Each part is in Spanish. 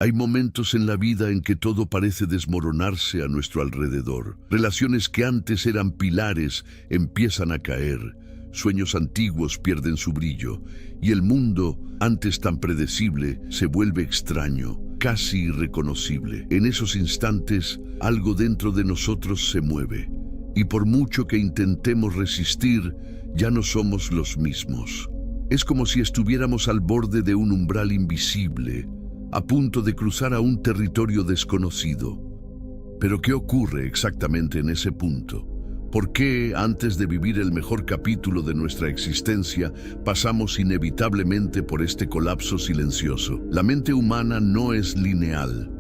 Hay momentos en la vida en que todo parece desmoronarse a nuestro alrededor. Relaciones que antes eran pilares empiezan a caer. Sueños antiguos pierden su brillo y el mundo, antes tan predecible, se vuelve extraño, casi irreconocible. En esos instantes, algo dentro de nosotros se mueve y por mucho que intentemos resistir, ya no somos los mismos. Es como si estuviéramos al borde de un umbral invisible, a punto de cruzar a un territorio desconocido. Pero ¿qué ocurre exactamente en ese punto? ¿Por qué, antes de vivir el mejor capítulo de nuestra existencia, pasamos inevitablemente por este colapso silencioso? La mente humana no es lineal.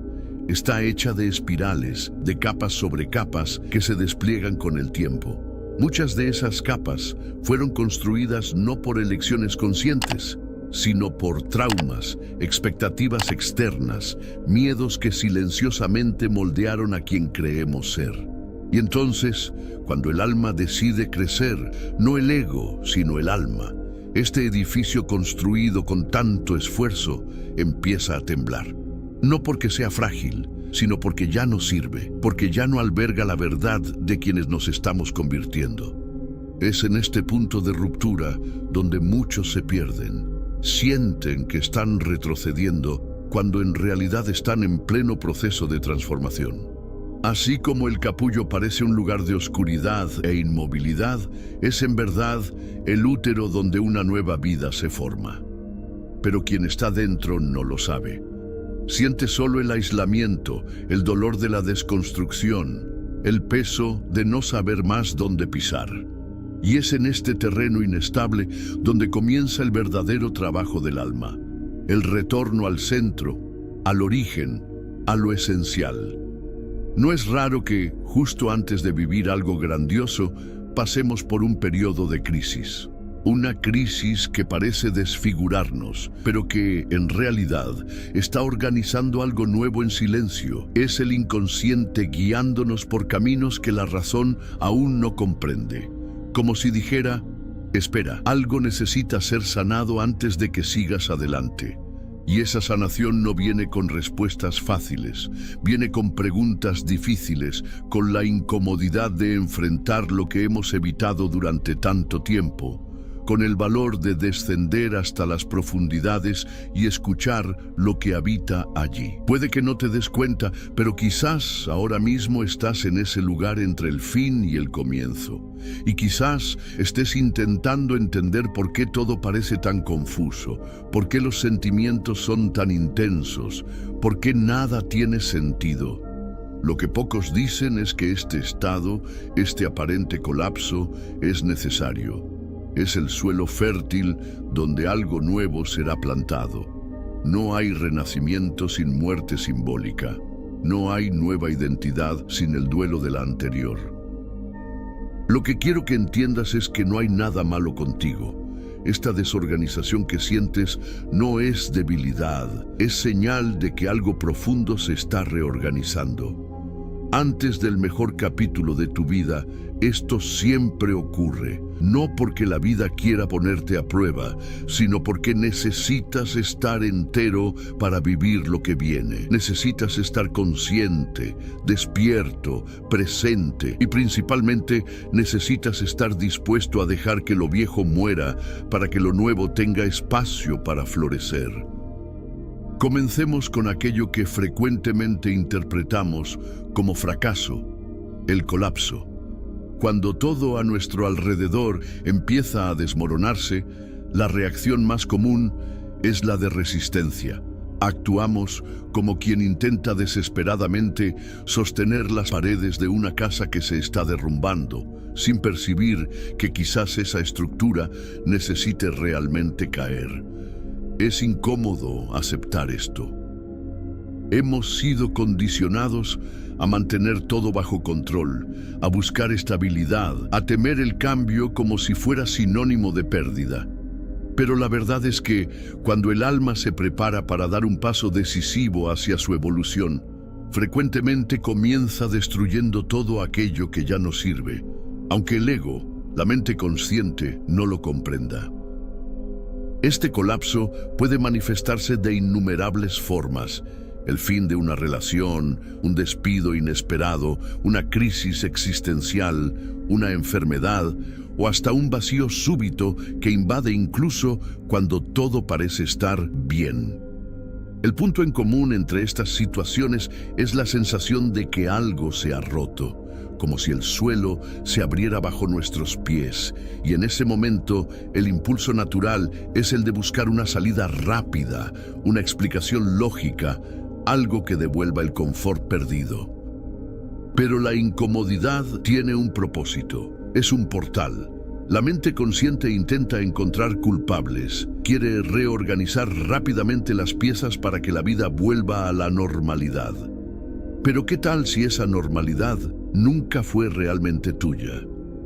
Está hecha de espirales, de capas sobre capas que se despliegan con el tiempo. Muchas de esas capas fueron construidas no por elecciones conscientes, sino por traumas, expectativas externas, miedos que silenciosamente moldearon a quien creemos ser. Y entonces, cuando el alma decide crecer, no el ego, sino el alma, este edificio construido con tanto esfuerzo empieza a temblar. No porque sea frágil, sino porque ya no sirve, porque ya no alberga la verdad de quienes nos estamos convirtiendo. Es en este punto de ruptura donde muchos se pierden. Sienten que están retrocediendo cuando en realidad están en pleno proceso de transformación. Así como el capullo parece un lugar de oscuridad e inmovilidad, es en verdad el útero donde una nueva vida se forma. Pero quien está dentro no lo sabe. Siente solo el aislamiento, el dolor de la desconstrucción, el peso de no saber más dónde pisar. Y es en este terreno inestable donde comienza el verdadero trabajo del alma, el retorno al centro, al origen, a lo esencial. No es raro que, justo antes de vivir algo grandioso, pasemos por un periodo de crisis. Una crisis que parece desfigurarnos, pero que, en realidad, está organizando algo nuevo en silencio. Es el inconsciente guiándonos por caminos que la razón aún no comprende. Como si dijera, espera, algo necesita ser sanado antes de que sigas adelante. Y esa sanación no viene con respuestas fáciles, viene con preguntas difíciles, con la incomodidad de enfrentar lo que hemos evitado durante tanto tiempo, con el valor de descender hasta las profundidades y escuchar lo que habita allí. Puede que no te des cuenta, pero quizás ahora mismo estás en ese lugar entre el fin y el comienzo. Y quizás estés intentando entender por qué todo parece tan confuso, por qué los sentimientos son tan intensos, por qué nada tiene sentido. Lo que pocos dicen es que este estado, este aparente colapso, es necesario. Es el suelo fértil donde algo nuevo será plantado. No hay renacimiento sin muerte simbólica. No hay nueva identidad sin el duelo de la anterior. Lo que quiero que entiendas es que no hay nada malo contigo. Esta desorganización que sientes no es debilidad, es señal de que algo profundo se está reorganizando. Antes del mejor capítulo de tu vida, esto siempre ocurre, no porque la vida quiera ponerte a prueba, sino porque necesitas estar entero para vivir lo que viene. Necesitas estar consciente, despierto, presente y principalmente necesitas estar dispuesto a dejar que lo viejo muera para que lo nuevo tenga espacio para florecer. Comencemos con aquello que frecuentemente interpretamos como fracaso, el colapso. Cuando todo a nuestro alrededor empieza a desmoronarse, la reacción más común es la de resistencia. Actuamos como quien intenta desesperadamente sostener las paredes de una casa que se está derrumbando, sin percibir que quizás esa estructura necesite realmente caer. Es incómodo aceptar esto. Hemos sido condicionados a mantener todo bajo control, a buscar estabilidad, a temer el cambio como si fuera sinónimo de pérdida. Pero la verdad es que, cuando el alma se prepara para dar un paso decisivo hacia su evolución, frecuentemente comienza destruyendo todo aquello que ya no sirve, aunque el ego, la mente consciente, no lo comprenda. Este colapso puede manifestarse de innumerables formas, el fin de una relación, un despido inesperado, una crisis existencial, una enfermedad o hasta un vacío súbito que invade incluso cuando todo parece estar bien. El punto en común entre estas situaciones es la sensación de que algo se ha roto, como si el suelo se abriera bajo nuestros pies, y en ese momento el impulso natural es el de buscar una salida rápida, una explicación lógica, algo que devuelva el confort perdido. Pero la incomodidad tiene un propósito, es un portal. La mente consciente intenta encontrar culpables, quiere reorganizar rápidamente las piezas para que la vida vuelva a la normalidad. Pero ¿qué tal si esa normalidad nunca fue realmente tuya?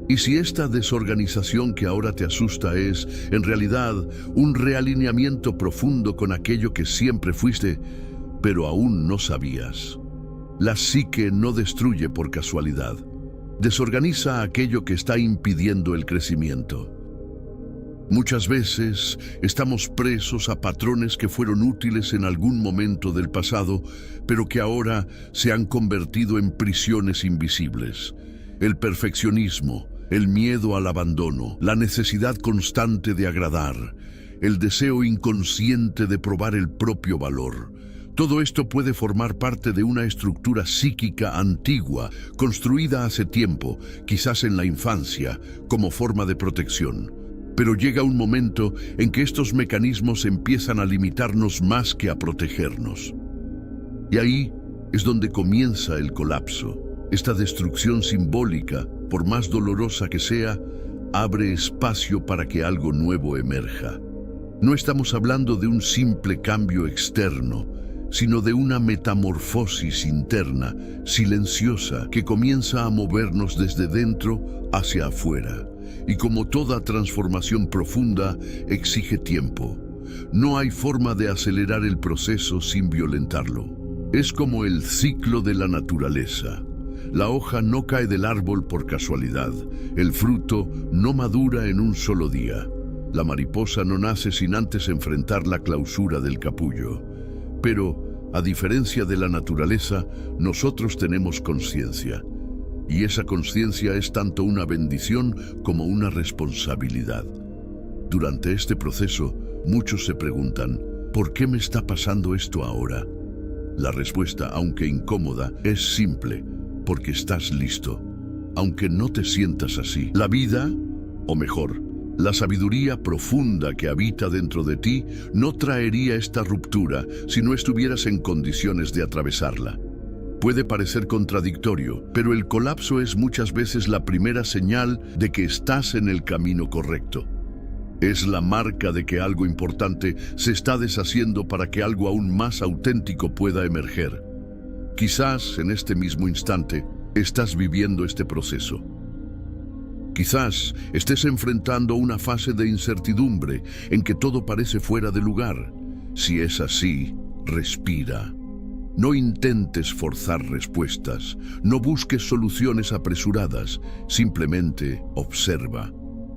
¿Y si esta desorganización que ahora te asusta es, en realidad, un realineamiento profundo con aquello que siempre fuiste, pero aún no sabías? La psique no destruye por casualidad. Desorganiza aquello que está impidiendo el crecimiento. Muchas veces estamos presos a patrones que fueron útiles en algún momento del pasado, pero que ahora se han convertido en prisiones invisibles. El perfeccionismo, el miedo al abandono, la necesidad constante de agradar, el deseo inconsciente de probar el propio valor. Todo esto puede formar parte de una estructura psíquica antigua, construida hace tiempo, quizás en la infancia, como forma de protección. Pero llega un momento en que estos mecanismos empiezan a limitarnos más que a protegernos. Y ahí es donde comienza el colapso. Esta destrucción simbólica, por más dolorosa que sea, abre espacio para que algo nuevo emerja. No estamos hablando de un simple cambio externo, sino de una metamorfosis interna, silenciosa, que comienza a movernos desde dentro hacia afuera. Y como toda transformación profunda, exige tiempo. No hay forma de acelerar el proceso sin violentarlo. Es como el ciclo de la naturaleza. La hoja no cae del árbol por casualidad. El fruto no madura en un solo día. La mariposa no nace sin antes enfrentar la clausura del capullo. Pero, a diferencia de la naturaleza, nosotros tenemos conciencia. Y esa conciencia es tanto una bendición como una responsabilidad. Durante este proceso, muchos se preguntan, ¿por qué me está pasando esto ahora? La respuesta, aunque incómoda, es simple, porque estás listo. Aunque no te sientas así. La vida, o mejor, la sabiduría profunda que habita dentro de ti no traería esta ruptura si no estuvieras en condiciones de atravesarla. Puede parecer contradictorio, pero el colapso es muchas veces la primera señal de que estás en el camino correcto. Es la marca de que algo importante se está deshaciendo para que algo aún más auténtico pueda emerger. Quizás en este mismo instante estás viviendo este proceso. Quizás estés enfrentando una fase de incertidumbre en que todo parece fuera de lugar. Si es así, respira. No intentes forzar respuestas, no busques soluciones apresuradas, simplemente observa.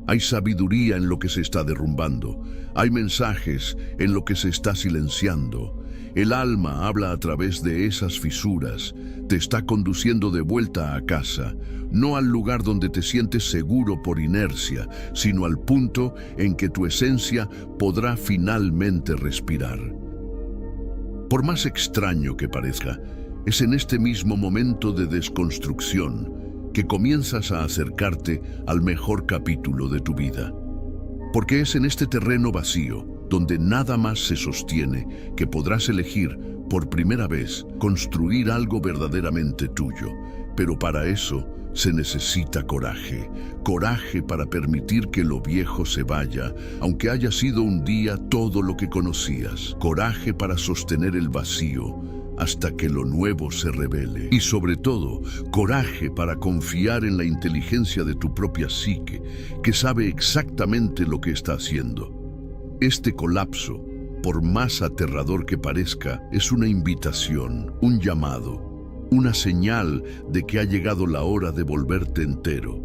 Hay sabiduría en lo que se está derrumbando, hay mensajes en lo que se está silenciando. El alma habla a través de esas fisuras, te está conduciendo de vuelta a casa, no al lugar donde te sientes seguro por inercia, sino al punto en que tu esencia podrá finalmente respirar. Por más extraño que parezca, es en este mismo momento de desconstrucción que comienzas a acercarte al mejor capítulo de tu vida. Porque es en este terreno vacío, donde nada más se sostiene, que podrás elegir, por primera vez, construir algo verdaderamente tuyo. Pero para eso se necesita coraje. Coraje para permitir que lo viejo se vaya, aunque haya sido un día todo lo que conocías. Coraje para sostener el vacío hasta que lo nuevo se revele. Y sobre todo, coraje para confiar en la inteligencia de tu propia psique, que sabe exactamente lo que está haciendo. Este colapso, por más aterrador que parezca, es una invitación, un llamado, una señal de que ha llegado la hora de volverte entero.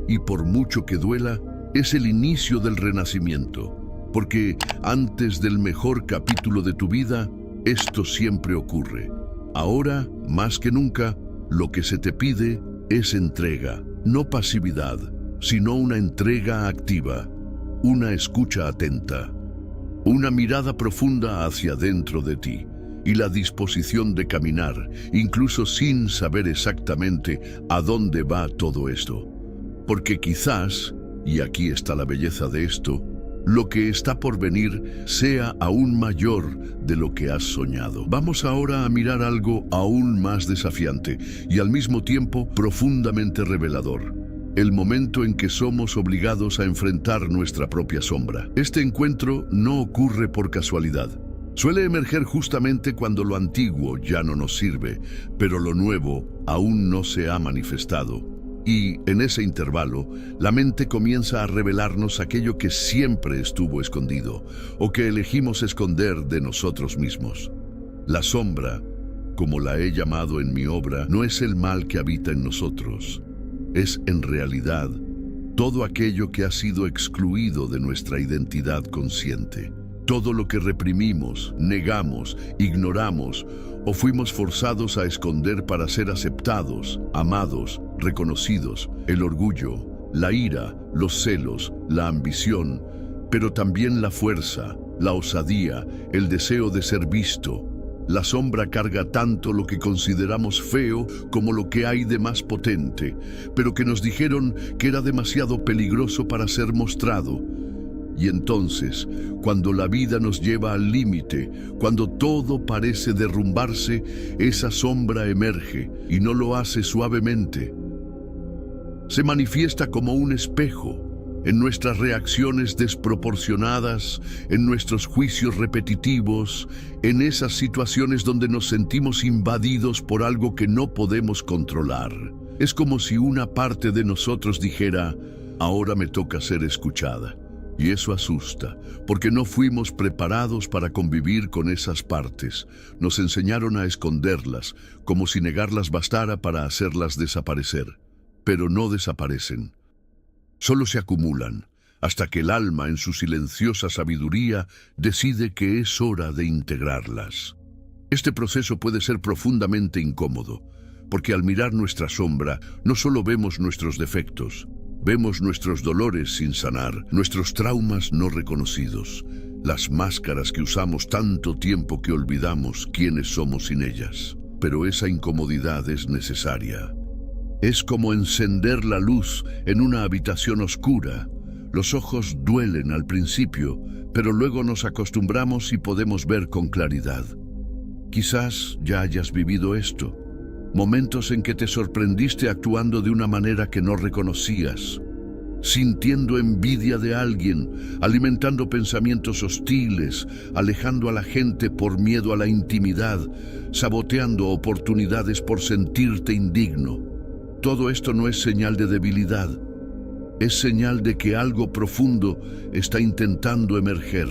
Y por mucho que duela, es el inicio del renacimiento, porque antes del mejor capítulo de tu vida, Esto siempre ocurre. Ahora, más que nunca, lo que se te pide es entrega, no pasividad, sino una entrega activa, una escucha atenta, una mirada profunda hacia dentro de ti y la disposición de caminar, incluso sin saber exactamente a dónde va todo esto. Porque quizás, y aquí está la belleza de esto, lo que está por venir sea aún mayor de lo que has soñado. Vamos ahora a mirar algo aún más desafiante y al mismo tiempo profundamente revelador. El momento en que somos obligados a enfrentar nuestra propia sombra. Este encuentro no ocurre por casualidad. Suele emerger justamente cuando lo antiguo ya no nos sirve, pero lo nuevo aún no se ha manifestado. Y en ese intervalo, la mente comienza a revelarnos aquello que siempre estuvo escondido o que elegimos esconder de nosotros mismos. La sombra, como la he llamado en mi obra, no es el mal que habita en nosotros. Es en realidad todo aquello que ha sido excluido de nuestra identidad consciente. Todo lo que reprimimos, negamos, ignoramos o fuimos forzados a esconder para ser aceptados, amados, reconocidos, el orgullo, la ira, los celos, la ambición, pero también la fuerza, la osadía, el deseo de ser visto. La sombra carga tanto lo que consideramos feo como lo que hay de más potente, pero que nos dijeron que era demasiado peligroso para ser mostrado. Y entonces, cuando la vida nos lleva al límite, cuando todo parece derrumbarse, esa sombra emerge y no lo hace suavemente. Se manifiesta como un espejo, en nuestras reacciones desproporcionadas, en nuestros juicios repetitivos, en esas situaciones donde nos sentimos invadidos por algo que no podemos controlar. Es como si una parte de nosotros dijera, ahora me toca ser escuchada. Y eso asusta, porque no fuimos preparados para convivir con esas partes. Nos enseñaron a esconderlas, como si negarlas bastara para hacerlas desaparecer. Pero no desaparecen. Solo se acumulan, hasta que el alma, en su silenciosa sabiduría, decide que es hora de integrarlas. Este proceso puede ser profundamente incómodo, porque al mirar nuestra sombra, no solo vemos nuestros defectos, vemos nuestros dolores sin sanar, nuestros traumas no reconocidos, las máscaras que usamos tanto tiempo que olvidamos quiénes somos sin ellas. Pero esa incomodidad es necesaria. Es como encender la luz en una habitación oscura. Los ojos duelen al principio, pero luego nos acostumbramos y podemos ver con claridad. Quizás ya hayas vivido esto. Momentos en que te sorprendiste actuando de una manera que no reconocías, sintiendo envidia de alguien, alimentando pensamientos hostiles, alejando a la gente por miedo a la intimidad, saboteando oportunidades por sentirte indigno. Todo esto no es señal de debilidad, es señal de que algo profundo está intentando emerger.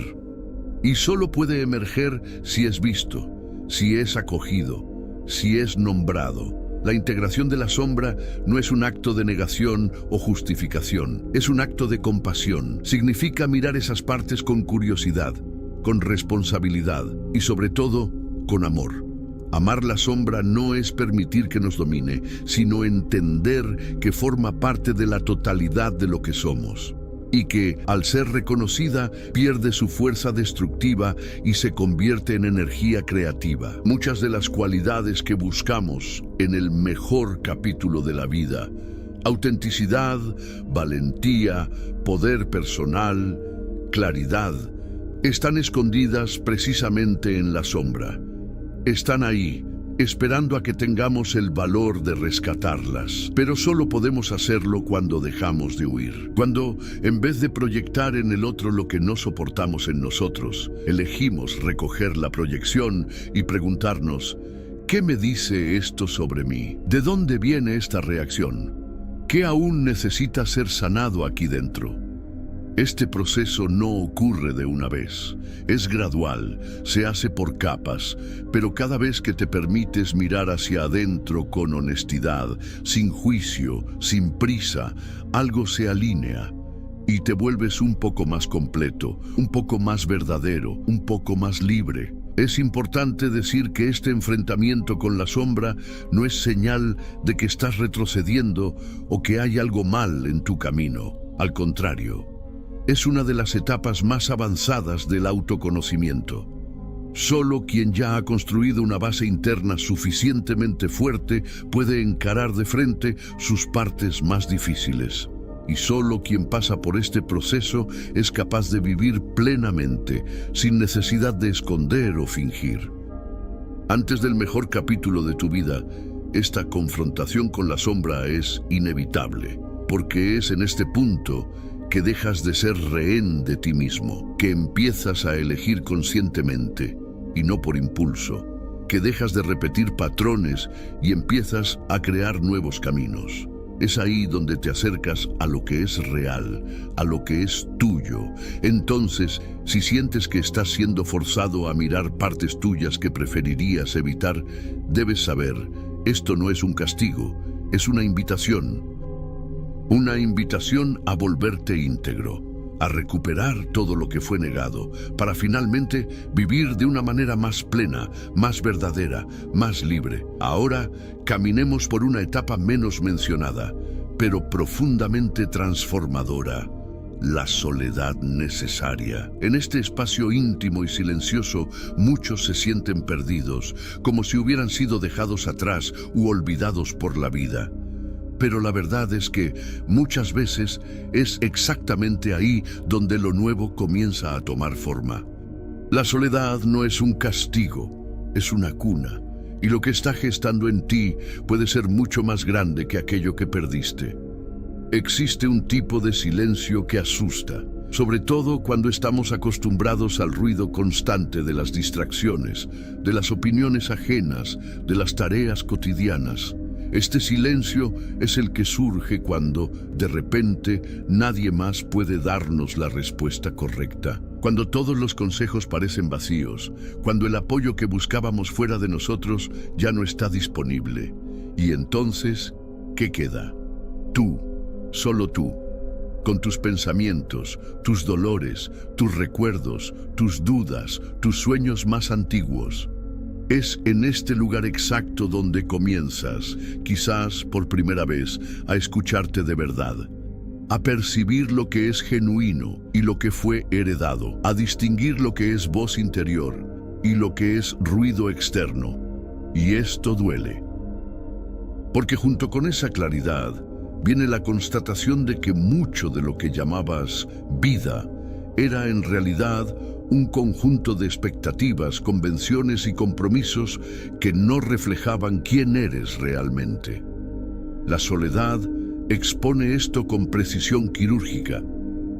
Y solo puede emerger si es visto, si es acogido, si es nombrado. La integración de la sombra no es un acto de negación o justificación, es un acto de compasión. Significa mirar esas partes con curiosidad, con responsabilidad y sobre todo, con amor. Amar la sombra no es permitir que nos domine, sino entender que forma parte de la totalidad de lo que somos. Y que, al ser reconocida, pierde su fuerza destructiva y se convierte en energía creativa. Muchas de las cualidades que buscamos en el mejor capítulo de la vida, autenticidad, valentía, poder personal, claridad, están escondidas precisamente en la sombra. Están ahí, esperando a que tengamos el valor de rescatarlas. Pero solo podemos hacerlo cuando dejamos de huir. Cuando, en vez de proyectar en el otro lo que no soportamos en nosotros, elegimos recoger la proyección y preguntarnos, ¿qué me dice esto sobre mí? ¿De dónde viene esta reacción? ¿Qué aún necesita ser sanado aquí dentro? Este proceso no ocurre de una vez, es gradual, se hace por capas, pero cada vez que te permites mirar hacia adentro con honestidad, sin juicio, sin prisa, algo se alinea y te vuelves un poco más completo, un poco más verdadero, un poco más libre. Es importante decir que este enfrentamiento con la sombra no es señal de que estás retrocediendo o que hay algo mal en tu camino. Al contrario, es una de las etapas más avanzadas del autoconocimiento. Solo quien ya ha construido una base interna suficientemente fuerte puede encarar de frente sus partes más difíciles. Y solo quien pasa por este proceso es capaz de vivir plenamente, sin necesidad de esconder o fingir. Antes del mejor capítulo de tu vida, esta confrontación con la sombra es inevitable, porque es en este punto que dejas de ser rehén de ti mismo, que empiezas a elegir conscientemente y no por impulso, que dejas de repetir patrones y empiezas a crear nuevos caminos. Es ahí donde te acercas a lo que es real, a lo que es tuyo. Entonces, si sientes que estás siendo forzado a mirar partes tuyas que preferirías evitar, debes saber, esto no es un castigo, es una invitación. Una invitación a volverte íntegro, a recuperar todo lo que fue negado, para finalmente vivir de una manera más plena, más verdadera, más libre. Ahora, caminemos por una etapa menos mencionada, pero profundamente transformadora: la soledad necesaria. En este espacio íntimo y silencioso, muchos se sienten perdidos, como si hubieran sido dejados atrás u olvidados por la vida. Pero la verdad es que muchas veces es exactamente ahí donde lo nuevo comienza a tomar forma. La soledad no es un castigo, es una cuna, y lo que está gestando en ti puede ser mucho más grande que aquello que perdiste. Existe un tipo de silencio que asusta, sobre todo cuando estamos acostumbrados al ruido constante de las distracciones, de las opiniones ajenas, de las tareas cotidianas. Este silencio es el que surge cuando, de repente, nadie más puede darnos la respuesta correcta. Cuando todos los consejos parecen vacíos, cuando el apoyo que buscábamos fuera de nosotros ya no está disponible. Y entonces, ¿qué queda? Tú, solo tú, con tus pensamientos, tus dolores, tus recuerdos, tus dudas, tus sueños más antiguos. Es en este lugar exacto donde comienzas, quizás por primera vez, a escucharte de verdad, a percibir lo que es genuino y lo que fue heredado, a distinguir lo que es voz interior y lo que es ruido externo. Y esto duele, porque junto con esa claridad viene la constatación de que mucho de lo que llamabas vida era en realidad un conjunto de expectativas, convenciones y compromisos que no reflejaban quién eres realmente. La soledad expone esto con precisión quirúrgica,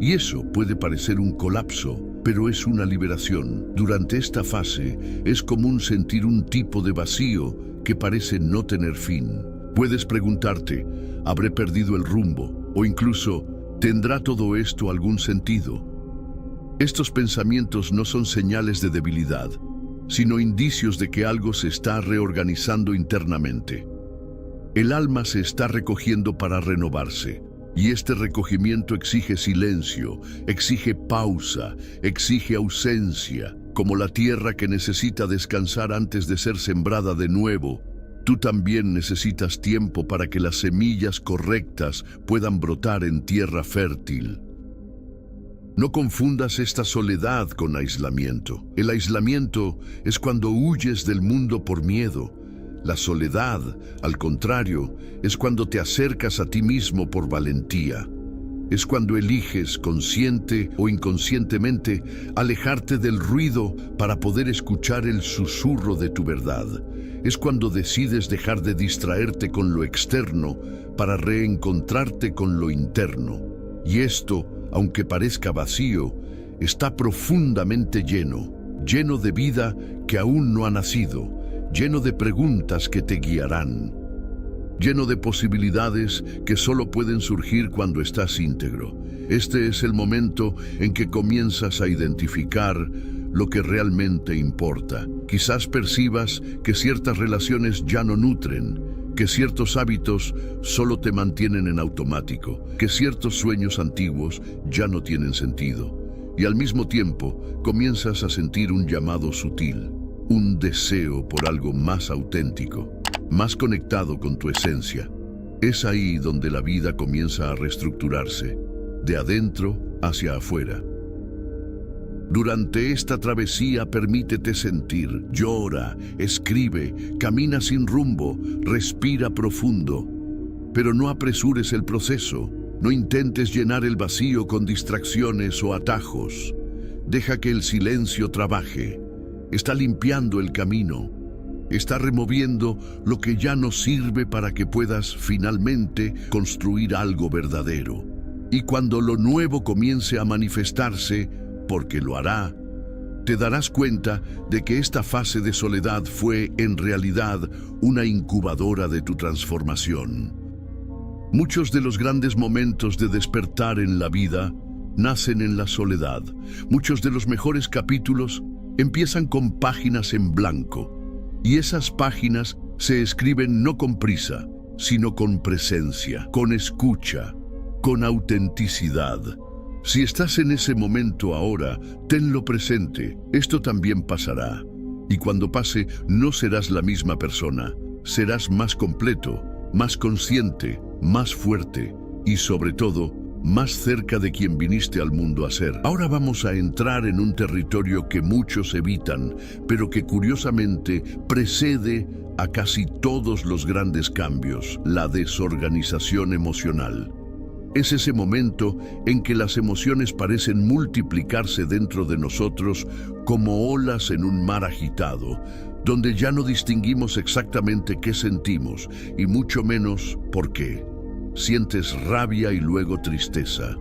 y eso puede parecer un colapso, pero es una liberación. Durante esta fase es común sentir un tipo de vacío que parece no tener fin. Puedes preguntarte, ¿habré perdido el rumbo? O incluso, ¿tendrá todo esto algún sentido? Estos pensamientos no son señales de debilidad, sino indicios de que algo se está reorganizando internamente. El alma se está recogiendo para renovarse, y este recogimiento exige silencio, exige pausa, exige ausencia, como la tierra que necesita descansar antes de ser sembrada de nuevo. Tú también necesitas tiempo para que las semillas correctas puedan brotar en tierra fértil. No confundas esta soledad con aislamiento. El aislamiento es cuando huyes del mundo por miedo. La soledad, al contrario, es cuando te acercas a ti mismo por valentía. Es cuando eliges, consciente o inconscientemente, alejarte del ruido para poder escuchar el susurro de tu verdad. Es cuando decides dejar de distraerte con lo externo para reencontrarte con lo interno. Y esto, aunque parezca vacío, está profundamente lleno de vida que aún no ha nacido, lleno de preguntas que te guiarán, lleno de posibilidades que solo pueden surgir cuando estás íntegro. Este es el momento en que comienzas a identificar lo que realmente importa. Quizás percibas que ciertas relaciones ya no nutren, que ciertos hábitos solo te mantienen en automático, que ciertos sueños antiguos ya no tienen sentido. Y al mismo tiempo comienzas a sentir un llamado sutil. un deseo por algo más auténtico, más conectado con tu esencia. Es ahí donde la vida comienza a reestructurarse, de adentro hacia afuera. Durante esta travesía permítete sentir, llora, escribe, camina sin rumbo, respira profundo. Pero no apresures el proceso, no intentes llenar el vacío con distracciones o atajos. Deja que el silencio trabaje. Está limpiando el camino. Está removiendo lo que ya no sirve para que puedas finalmente construir algo verdadero. Y cuando lo nuevo comience a manifestarse, porque lo hará, te darás cuenta de que esta fase de soledad fue en realidad una incubadora de tu transformación. Muchos de los grandes momentos de despertar en la vida nacen en la soledad. Muchos de los mejores capítulos empiezan con páginas en blanco. Y esas páginas se escriben no con prisa, sino con presencia, con escucha, con autenticidad. Si estás en ese momento ahora, tenlo presente, esto también pasará. Y cuando pase, no serás la misma persona, serás más completo, más consciente, más fuerte y sobre todo, más cerca de quien viniste al mundo a ser. Ahora vamos a entrar en un territorio que muchos evitan, pero que curiosamente precede a casi todos los grandes cambios, la desorganización emocional. Es ese momento en que las emociones parecen multiplicarse dentro de nosotros como olas en un mar agitado, donde ya no distinguimos exactamente qué sentimos y mucho menos por qué. Sientes rabia y luego tristeza.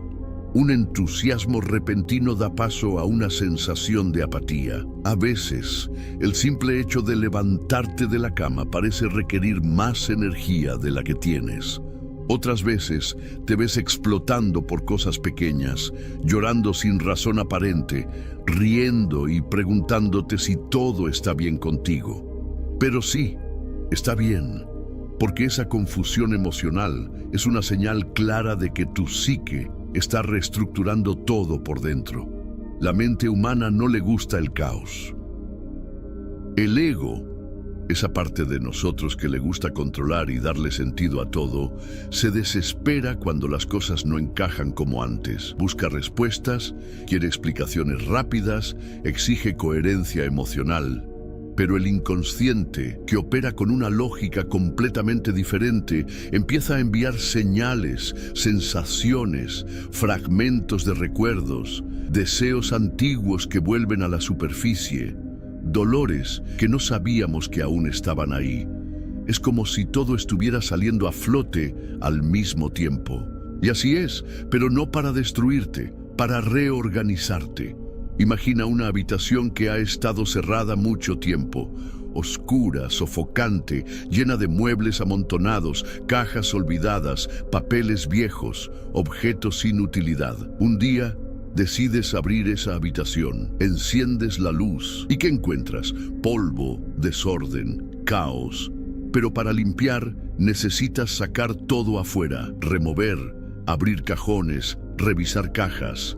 Un entusiasmo repentino da paso a una sensación de apatía. A veces, el simple hecho de levantarte de la cama parece requerir más energía de la que tienes. Otras veces, te ves explotando por cosas pequeñas, llorando sin razón aparente, riendo y preguntándote si todo está bien contigo. Pero sí, está bien, porque esa confusión emocional es una señal clara de que tu psique está reestructurando todo por dentro. La mente humana no le gusta el caos. El ego, esa parte de nosotros que le gusta controlar y darle sentido a todo, se desespera cuando las cosas no encajan como antes. Busca respuestas, quiere explicaciones rápidas, exige coherencia emocional. Pero el inconsciente, que opera con una lógica completamente diferente, empieza a enviar señales, sensaciones, fragmentos de recuerdos, deseos antiguos que vuelven a la superficie, dolores que no sabíamos que aún estaban ahí. Es como si todo estuviera saliendo a flote al mismo tiempo. Y así es, pero no para destruirte, para reorganizarte. Imagina una habitación que ha estado cerrada mucho tiempo, oscura, sofocante, llena de muebles amontonados, cajas olvidadas, papeles viejos, objetos sin utilidad. Un día, decides abrir esa habitación, enciendes la luz. ¿Y qué encuentras? Polvo, desorden, caos. Pero para limpiar, necesitas sacar todo afuera, remover, abrir cajones, revisar cajas.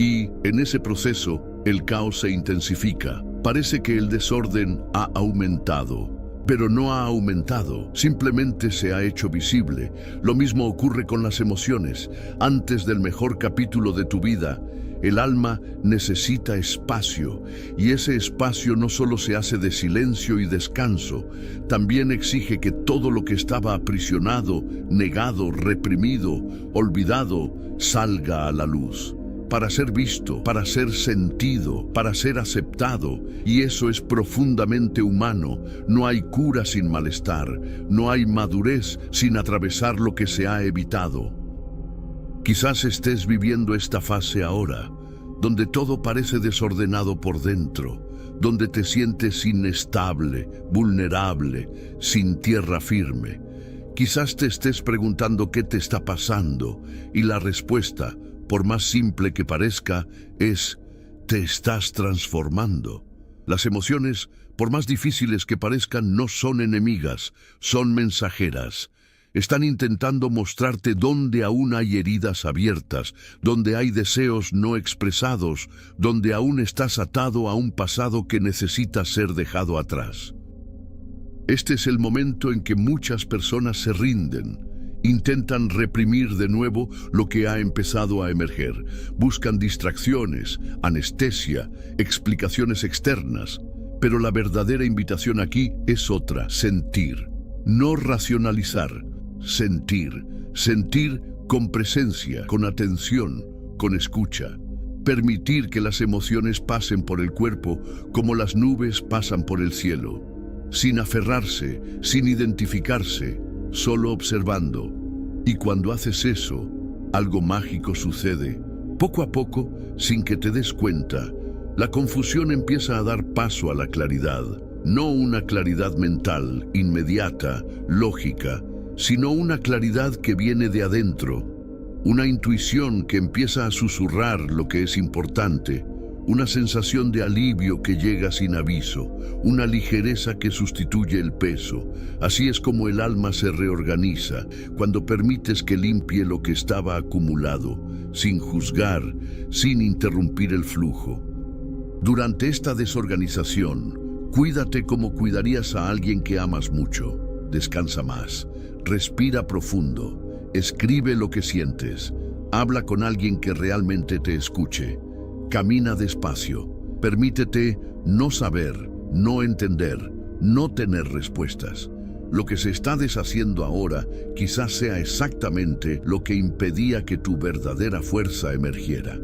Y, en ese proceso, el caos se intensifica. Parece que el desorden ha aumentado. Pero no ha aumentado, simplemente se ha hecho visible. Lo mismo ocurre con las emociones. Antes del mejor capítulo de tu vida, el alma necesita espacio, y ese espacio no solo se hace de silencio y descanso, también exige que todo lo que estaba aprisionado, negado, reprimido, olvidado, salga a la luz. Para ser visto, para ser sentido, para ser aceptado, y eso es profundamente humano. No hay cura sin malestar, no hay madurez sin atravesar lo que se ha evitado. Quizás estés viviendo esta fase ahora, donde todo parece desordenado por dentro, donde te sientes inestable, vulnerable, sin tierra firme. Quizás te estés preguntando qué te está pasando, y la respuesta, por más simple que parezca, es: te estás transformando. Las emociones, por más difíciles que parezcan, no son enemigas, son mensajeras. Están intentando mostrarte dónde aún hay heridas abiertas, donde hay deseos no expresados, donde aún estás atado a un pasado que necesita ser dejado atrás. Este es el momento en que muchas personas se rinden. Intentan reprimir de nuevo lo que ha empezado a emerger. Buscan distracciones, anestesia, explicaciones externas. Pero la verdadera invitación aquí es otra: sentir. No racionalizar, sentir. Sentir con presencia, con atención, con escucha. Permitir que las emociones pasen por el cuerpo como las nubes pasan por el cielo. Sin aferrarse, sin identificarse, solo observando. Y cuando haces eso, algo mágico sucede. Poco a poco, sin que te des cuenta, la confusión empieza a dar paso a la claridad. No una claridad mental, inmediata, lógica, sino una claridad que viene de adentro. Una intuición que empieza a susurrar lo que es importante. Una sensación de alivio que llega sin aviso, una ligereza que sustituye el peso. Así es como el alma se reorganiza, cuando permites que limpie lo que estaba acumulado, sin juzgar, sin interrumpir el flujo. Durante esta desorganización, cuídate como cuidarías a alguien que amas mucho. Descansa más, respira profundo, escribe lo que sientes, habla con alguien que realmente te escuche. Camina despacio, permítete no saber, no entender, no tener respuestas. Lo que se está deshaciendo ahora quizás sea exactamente lo que impedía que tu verdadera fuerza emergiera.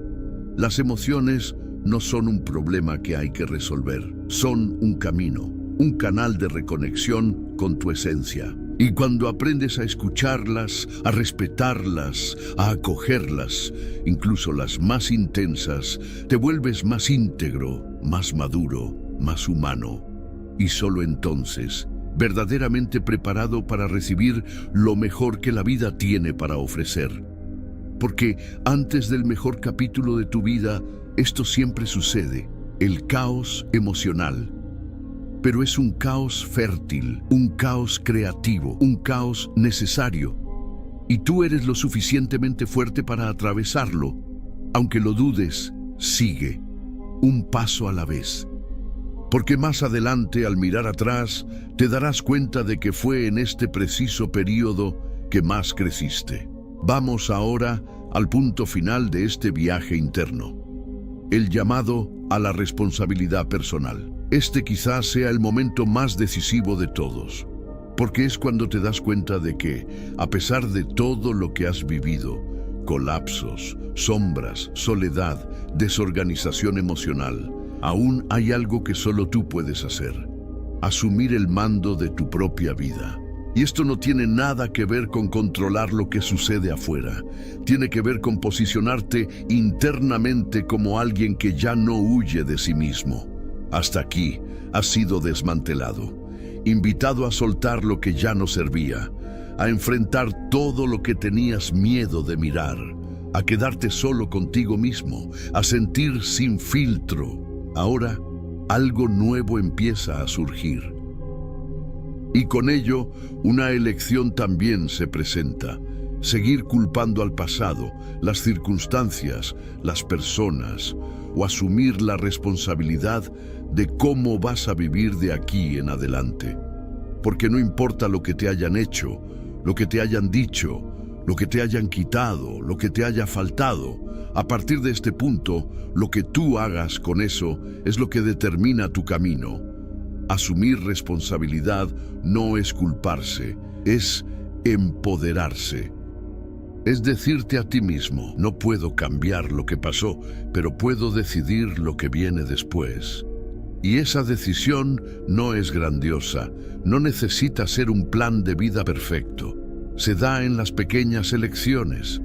Las emociones no son un problema que hay que resolver, son un camino, un canal de reconexión con tu esencia. Y cuando aprendes a escucharlas, a respetarlas, a acogerlas, incluso las más intensas, te vuelves más íntegro, más maduro, más humano. Y solo entonces, verdaderamente preparado para recibir lo mejor que la vida tiene para ofrecer. Porque antes del mejor capítulo de tu vida, esto siempre sucede, el caos emocional. Pero es un caos fértil, un caos creativo, un caos necesario. Y tú eres lo suficientemente fuerte para atravesarlo. Aunque lo dudes, sigue, un paso a la vez. Porque más adelante, al mirar atrás, te darás cuenta de que fue en este preciso periodo que más creciste. Vamos ahora al punto final de este viaje interno. El llamado a la responsabilidad personal. Este quizás sea el momento más decisivo de todos, porque es cuando te das cuenta de que, a pesar de todo lo que has vivido, colapsos, sombras, soledad, desorganización emocional, aún hay algo que solo tú puedes hacer: asumir el mando de tu propia vida. Y esto no tiene nada que ver con controlar lo que sucede afuera. Tiene que ver con posicionarte internamente como alguien que ya no huye de sí mismo. Hasta aquí has sido desmantelado, invitado a soltar lo que ya no servía, a enfrentar todo lo que tenías miedo de mirar, a quedarte solo contigo mismo, a sentir sin filtro. Ahora, algo nuevo empieza a surgir. Y con ello, una elección también se presenta: seguir culpando al pasado, las circunstancias, las personas, o asumir la responsabilidad de cómo vas a vivir de aquí en adelante. Porque no importa lo que te hayan hecho, lo que te hayan dicho, lo que te hayan quitado, lo que te haya faltado, a partir de este punto, lo que tú hagas con eso es lo que determina tu camino. Asumir responsabilidad no es culparse, es empoderarse. Es decirte a ti mismo: no puedo cambiar lo que pasó, pero puedo decidir lo que viene después. Y esa decisión no es grandiosa, no necesita ser un plan de vida perfecto. Se da en las pequeñas elecciones,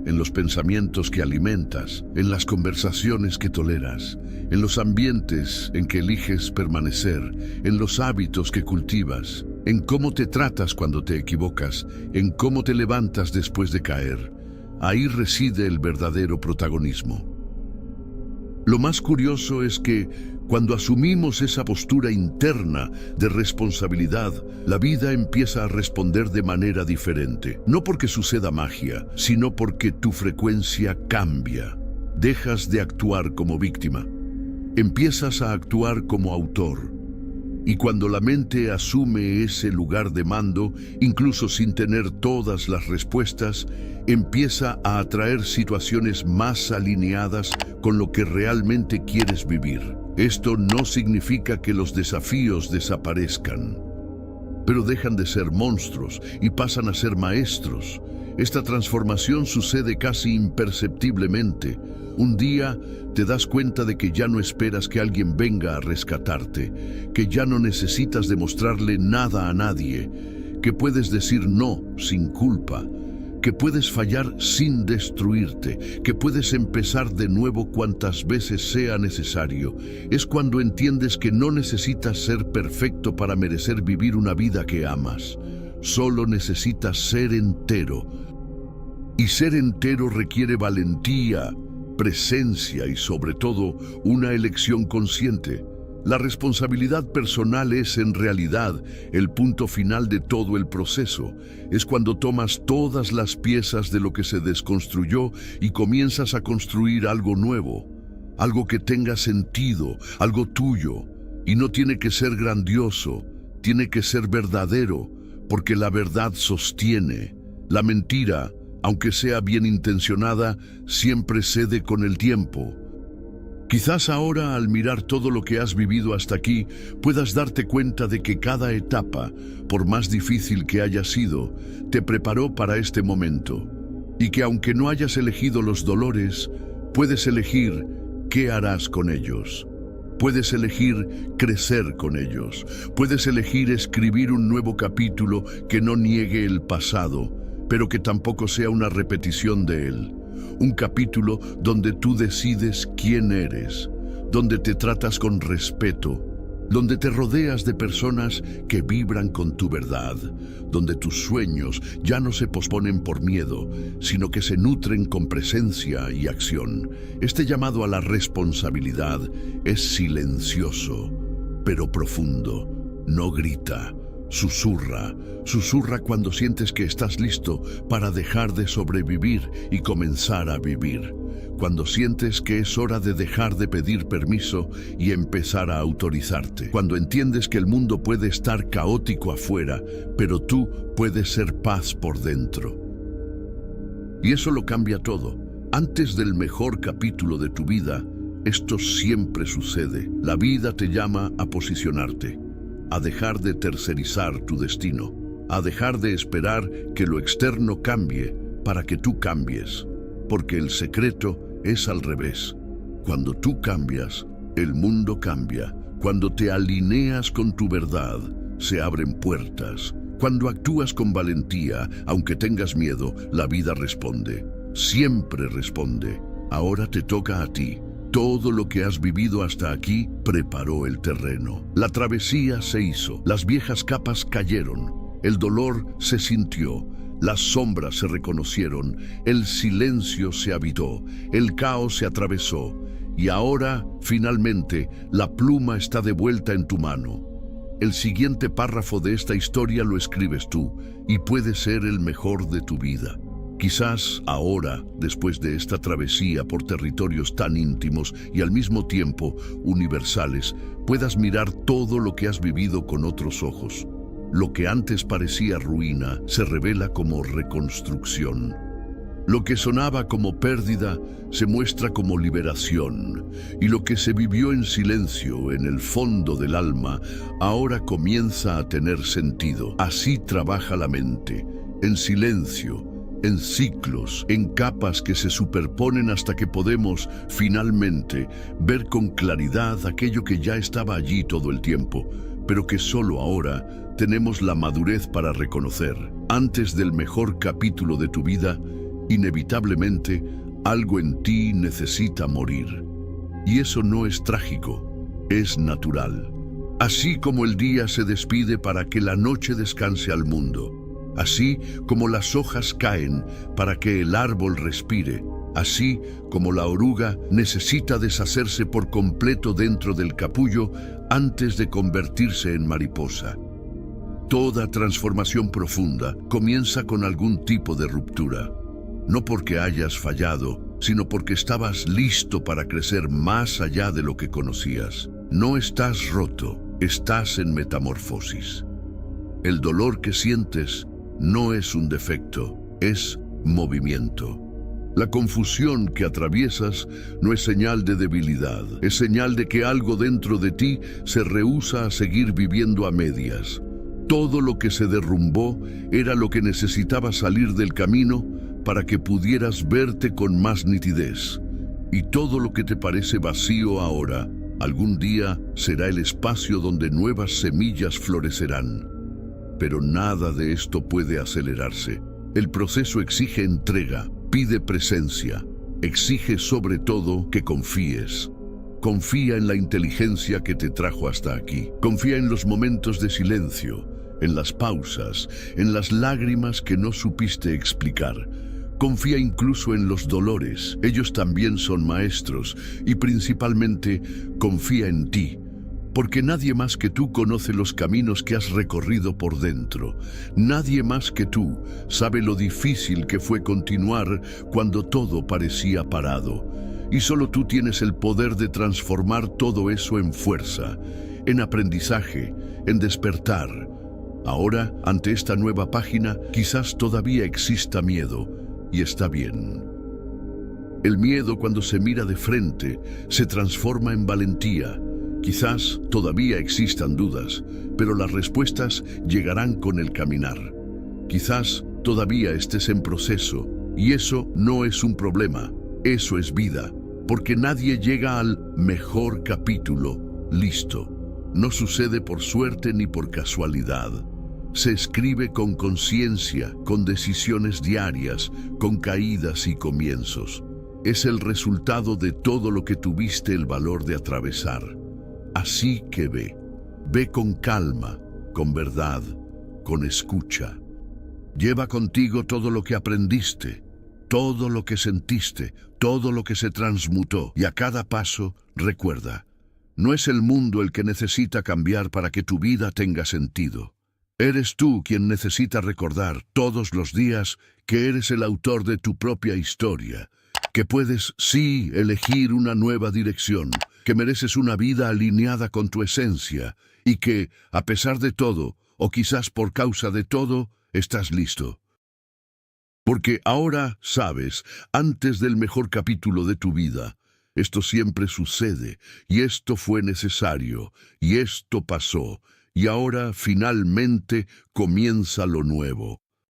en los pensamientos que alimentas, en las conversaciones que toleras, en los ambientes en que eliges permanecer, en los hábitos que cultivas, en cómo te tratas cuando te equivocas, en cómo te levantas después de caer. Ahí reside el verdadero protagonismo. Lo más curioso es que cuando asumimos esa postura interna de responsabilidad, la vida empieza a responder de manera diferente. No porque suceda magia, sino porque tu frecuencia cambia. Dejas de actuar como víctima. Empiezas a actuar como autor. Y cuando la mente asume ese lugar de mando, incluso sin tener todas las respuestas, empieza a atraer situaciones más alineadas con lo que realmente quieres vivir. Esto no significa que los desafíos desaparezcan, pero dejan de ser monstruos y pasan a ser maestros. Esta transformación sucede casi imperceptiblemente. Un día te das cuenta de que ya no esperas que alguien venga a rescatarte, que ya no necesitas demostrarle nada a nadie, que puedes decir no sin culpa, que puedes fallar sin destruirte, que puedes empezar de nuevo cuantas veces sea necesario. Es cuando entiendes que no necesitas ser perfecto para merecer vivir una vida que amas. Solo necesitas ser entero. Y ser entero requiere valentía, presencia y sobre todo una elección consciente. La responsabilidad personal es en realidad el punto final de todo el proceso. Es cuando tomas todas las piezas de lo que se desconstruyó y comienzas a construir algo nuevo, algo que tenga sentido, algo tuyo. Y no tiene que ser grandioso, tiene que ser verdadero, porque la verdad sostiene. La mentira, aunque sea bien intencionada, siempre cede con el tiempo. Quizás ahora, al mirar todo lo que has vivido hasta aquí, puedas darte cuenta de que cada etapa, por más difícil que haya sido, te preparó para este momento. Y que aunque no hayas elegido los dolores, puedes elegir qué harás con ellos. Puedes elegir crecer con ellos. Puedes elegir escribir un nuevo capítulo que no niegue el pasado, pero que tampoco sea una repetición de él. Un capítulo donde tú decides quién eres, donde te tratas con respeto, donde te rodeas de personas que vibran con tu verdad, donde tus sueños ya no se posponen por miedo, sino que se nutren con presencia y acción. Este llamado a la responsabilidad es silencioso, pero profundo. No grita. Susurra cuando sientes que estás listo para dejar de sobrevivir y comenzar a vivir. Cuando sientes que es hora de dejar de pedir permiso y empezar a autorizarte. Cuando entiendes que el mundo puede estar caótico afuera, pero tú puedes ser paz por dentro. Y eso lo cambia todo. Antes del mejor capítulo de tu vida, esto siempre sucede. La vida te llama a posicionarte, a dejar de tercerizar tu destino, a dejar de esperar que lo externo cambie para que tú cambies, porque el secreto es al revés. Cuando tú cambias, el mundo cambia. Cuando te alineas con tu verdad, se abren puertas. Cuando actúas con valentía, aunque tengas miedo, la vida responde. Siempre responde. Ahora te toca a ti. Todo lo que has vivido hasta aquí preparó el terreno. La travesía se hizo, las viejas capas cayeron, el dolor se sintió, las sombras se reconocieron, el silencio se habitó, el caos se atravesó, y ahora, finalmente, la pluma está de vuelta en tu mano. El siguiente párrafo de esta historia lo escribes tú, y puede ser el mejor de tu vida. Quizás ahora, después de esta travesía por territorios tan íntimos y al mismo tiempo universales, puedas mirar todo lo que has vivido con otros ojos. Lo que antes parecía ruina se revela como reconstrucción. Lo que sonaba como pérdida se muestra como liberación, y lo que se vivió en silencio en el fondo del alma ahora comienza a tener sentido. Así trabaja la mente, en silencio, en ciclos, en capas que se superponen hasta que podemos, finalmente, ver con claridad aquello que ya estaba allí todo el tiempo, pero que solo ahora tenemos la madurez para reconocer. Antes del mejor capítulo de tu vida, inevitablemente, algo en ti necesita morir. Y eso no es trágico, es natural. Así como el día se despide para que la noche descanse al mundo, así como las hojas caen para que el árbol respire, Así como la oruga necesita deshacerse por completo dentro del capullo antes de convertirse en mariposa. Toda transformación profunda comienza con algún tipo de ruptura. No porque hayas fallado, sino porque estabas listo para crecer más allá de lo que conocías. No estás roto, estás en metamorfosis. El dolor que sientes no es un defecto, es movimiento. La confusión que atraviesas no es señal de debilidad, es señal de que algo dentro de ti se rehúsa a seguir viviendo a medias. Todo lo que se derrumbó era lo que necesitaba salir del camino para que pudieras verte con más nitidez. Y todo lo que te parece vacío ahora, algún día será el espacio donde nuevas semillas florecerán. Pero nada de esto puede acelerarse. El proceso exige entrega, pide presencia, exige sobre todo que confíes. Confía en la inteligencia que te trajo hasta aquí. Confía en los momentos de silencio, en las pausas, en las lágrimas que no supiste explicar. Confía incluso en los dolores, ellos también son maestros, y principalmente confía en ti, porque nadie más que tú conoce los caminos que has recorrido por dentro. Nadie más que tú sabe lo difícil que fue continuar cuando todo parecía parado. Y solo tú tienes el poder de transformar todo eso en fuerza, en aprendizaje, en despertar. Ahora, ante esta nueva página, quizás todavía exista miedo, y está bien. El miedo, cuando se mira de frente, se transforma en valentía. Quizás todavía existan dudas, pero las respuestas llegarán con el caminar. Quizás todavía estés en proceso, y eso no es un problema, eso es vida, porque nadie llega al mejor capítulo listo. No sucede por suerte ni por casualidad. Se escribe con conciencia, con decisiones diarias, con caídas y comienzos. Es el resultado de todo lo que tuviste el valor de atravesar. Así que ve con calma, con verdad, con escucha. Lleva contigo todo lo que aprendiste, todo lo que sentiste, todo lo que se transmutó, y a cada paso recuerda, no es el mundo el que necesita cambiar para que tu vida tenga sentido. Eres tú quien necesita recordar todos los días que eres el autor de tu propia historia, que puedes, sí, elegir una nueva dirección, que mereces una vida alineada con tu esencia y que, a pesar de todo, o quizás por causa de todo, estás listo. Porque ahora sabes, antes del mejor capítulo de tu vida, esto siempre sucede, y esto fue necesario, y esto pasó, y ahora finalmente comienza lo nuevo.